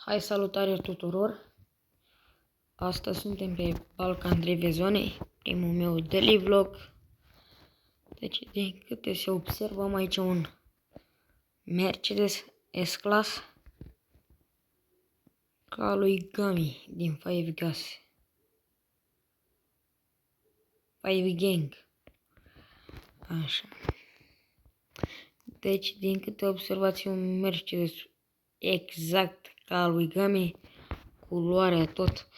Hai, salutare tuturor! Astăzi suntem pe Balcan Drive Zone, primul meu daily vlog. Deci, din câte se observă, am aici un Mercedes S-Class ca lui Gami din Five Gas. Five Gang. Așa. Deci, din câte observați, un Mercedes exact ca lui Gami, culoarea tot.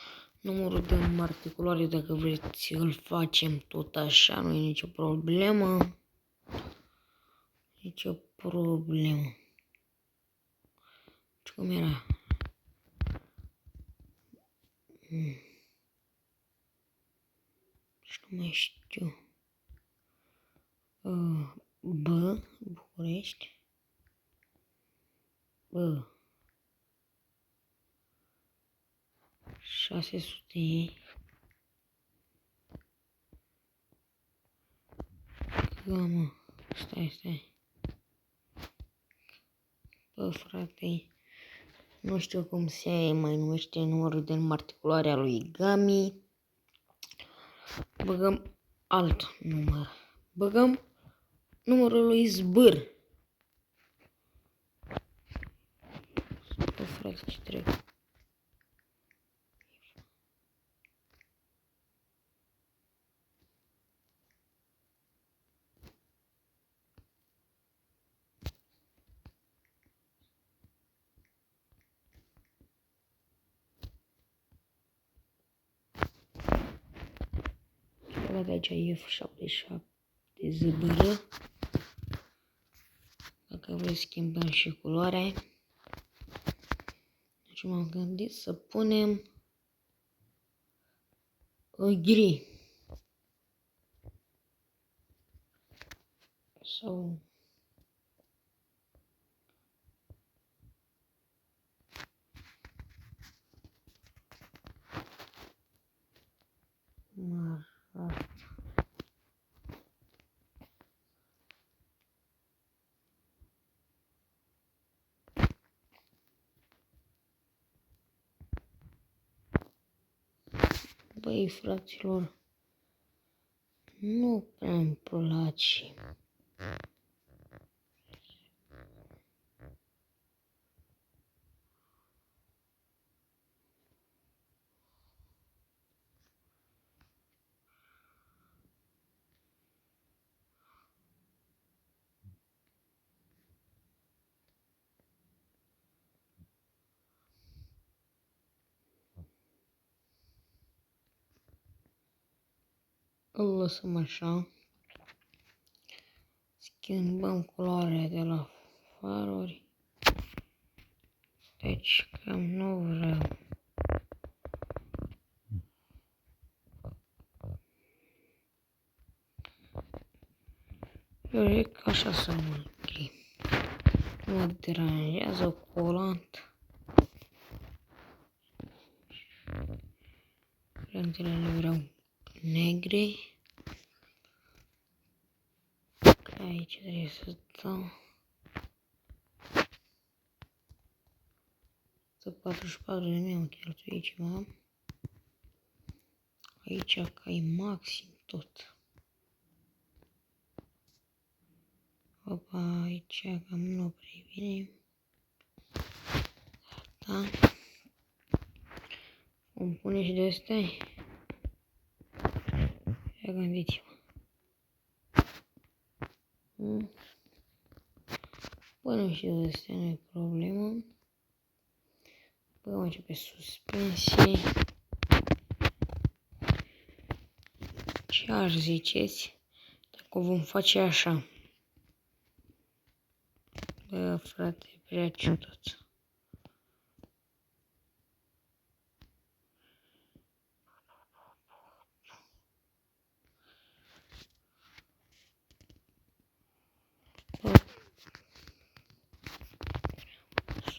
Numărul de matriculare, dacă vreți, îl facem tot așa, nu e nicio problemă. Nicio problemă. Cum era? Și nu mai știu. B, București. B. 600. Mă, stai. Bă, frate, nu știu cum se mai numește numărul de înmatriculare a lui Gami. Băgăm alt număr. Băgăm numărul lui Zbâr. Bă, frate, ce trebuie? De aici F77 ZBR. Dacă vreți schimbăm și culoarea. Deci m-am gândit să punem gri. Sau marat. Băi, fraților, nu prea îmi place. Îl lăsăm așa. Schimbăm culoarea de la faruri. Deci cam nu vreau. Eu zic că așa să mă închei. Nu mă deranjează colant. Frantele le vreau negre. Aici trebuie să dau 44.000 am cheltuit ceva. Aici ca e maxim tot. Opa, aici cam nu prea bine. Da. Îmi pune și de astea. Ia gândiți-vă. Până și de astea nu e problemă. Băgăm aici pe suspensie. Ce aș ziceți dacă o vom face așa? Bă, frate, prea ciudat.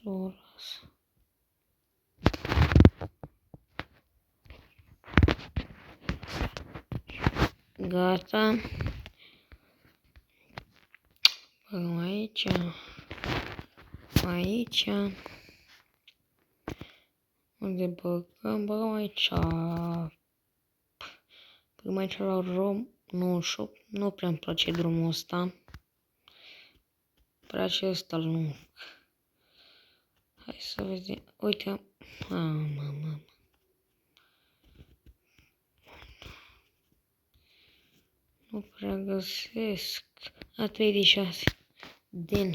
Soras. Gata. Băgăm aici. Aici. Unde băgăm? Băgăm aici. Băgăm aici la rom 98. Nu prea îmi place drumul ăsta. Prea acesta lung. Hai să vedem. Uite. Mamă. Nu prea găsesc. A 36. Din.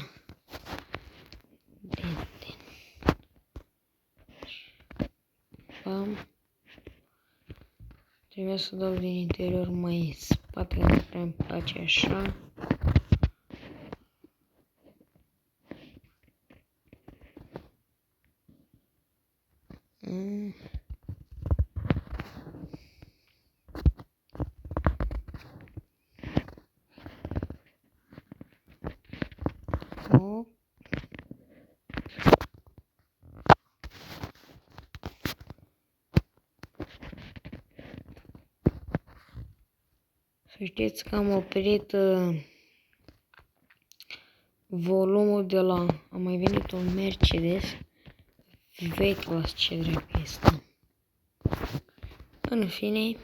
Bam. Trebuie să dau din interior mai în spate, că nu prea îmi place așa. Oh. Să știți că am oprit volumul de la... A mai venit un Mercedes V-Class, ce drept este. În fine,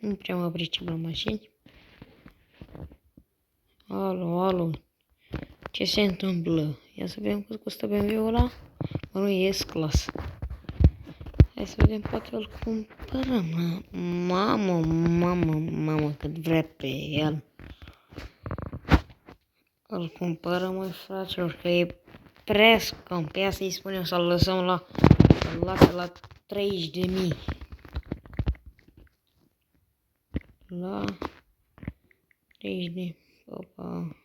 nu prea mă pricep la mașini. Alo, ce se întâmplă? Ia să vedem cât costă BMW-ul ăla. Mă, nu e S-Class. Hai să vedem, poate îl cumpărăm. Mamă, cât vrea pe el. Îl cumpărăm, măi, fraților, că e prea scump. Pe ea să-i spunem să-l lăsăm la... Să-l lasă la 30.000. La 30.000. Opa.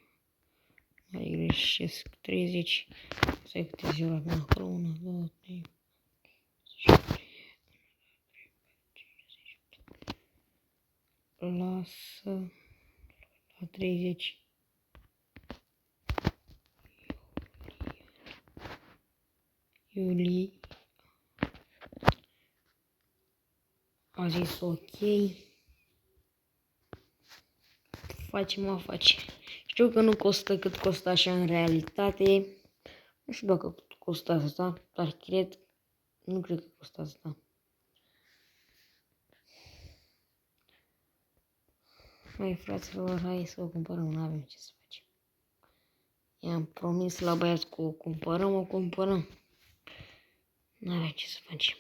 Mai greșesc. 30. Stai câte zi ora acolo. 1, 2, 3. Lasă la 30. Iulie. A zis ok. Facem afaceri. Știu că nu costă cât costă așa în realitate. Nu știu dacă costă asta, dar nu cred că costă asta. Mai fraților, hai să o cumpărăm, nu avem ce să facem. I-am promis la băiați că o cumpărăm. Nu avem ce să facem.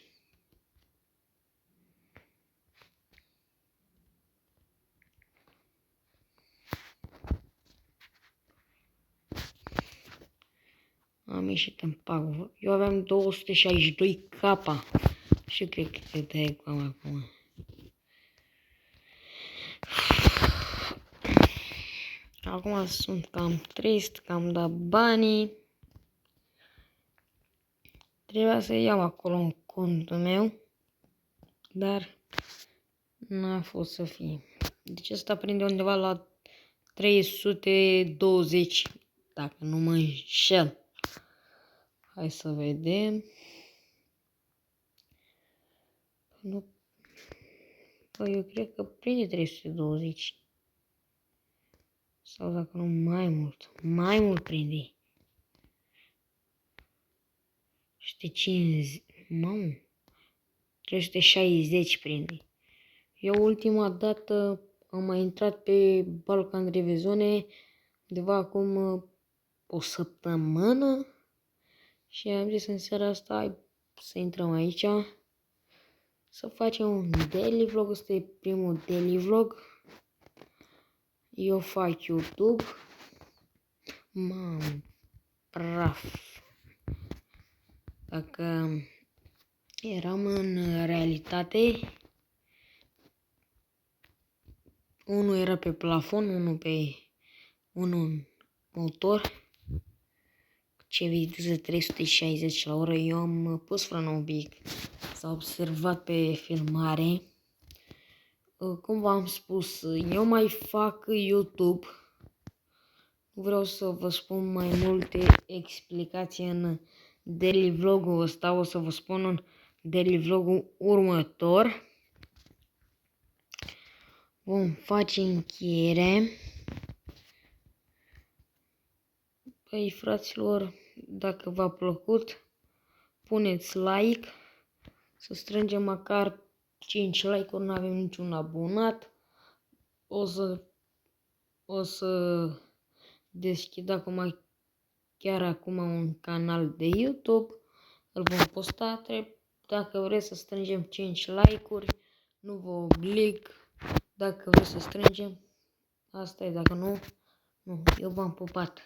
Am ieșit în pagubă. Eu aveam 262 capa. Și cred că te cam acum. Acum sunt cam trist, că am dat banii. Trebuia să iau acolo în contul meu. Dar n-a fost să fie. Deci asta prinde undeva la 320, dacă nu mă înșel. Hai să vedem. Nu. Păi eu cred că prinde 320. Sau dacă nu mai mult. Mai mult prinde. 150. Mamă. 360 prinde. Eu ultima dată am mai intrat pe Balkan Revizone undeva acum o săptămână și am zis în seara asta hai să intrăm aici să facem un daily vlog. Ăsta e primul daily vlog. Eu fac YouTube. Mamă, praf. Dacă eram în realitate, unul era pe plafon, unul în motor, ce viteză 360 la oră. Eu am pus frână un pic, s-a observat pe filmare. Cum v-am spus, eu mai fac YouTube. Nu vreau să vă spun mai multe explicații în daily vlogul ăsta, o să vă spun în daily vlogul următor. Vom face încheiere. Păi, fraților, dacă v-a plăcut, puneți like, Să strângem măcar 5 like-uri, nu avem niciun abonat. O să deschid chiar acum un canal de YouTube. Îl vom posta. Dacă vreți să strângem 5 like-uri, nu vă oblig. Dacă vreți să strângem, asta e, dacă nu, nu. Eu v-am pupat.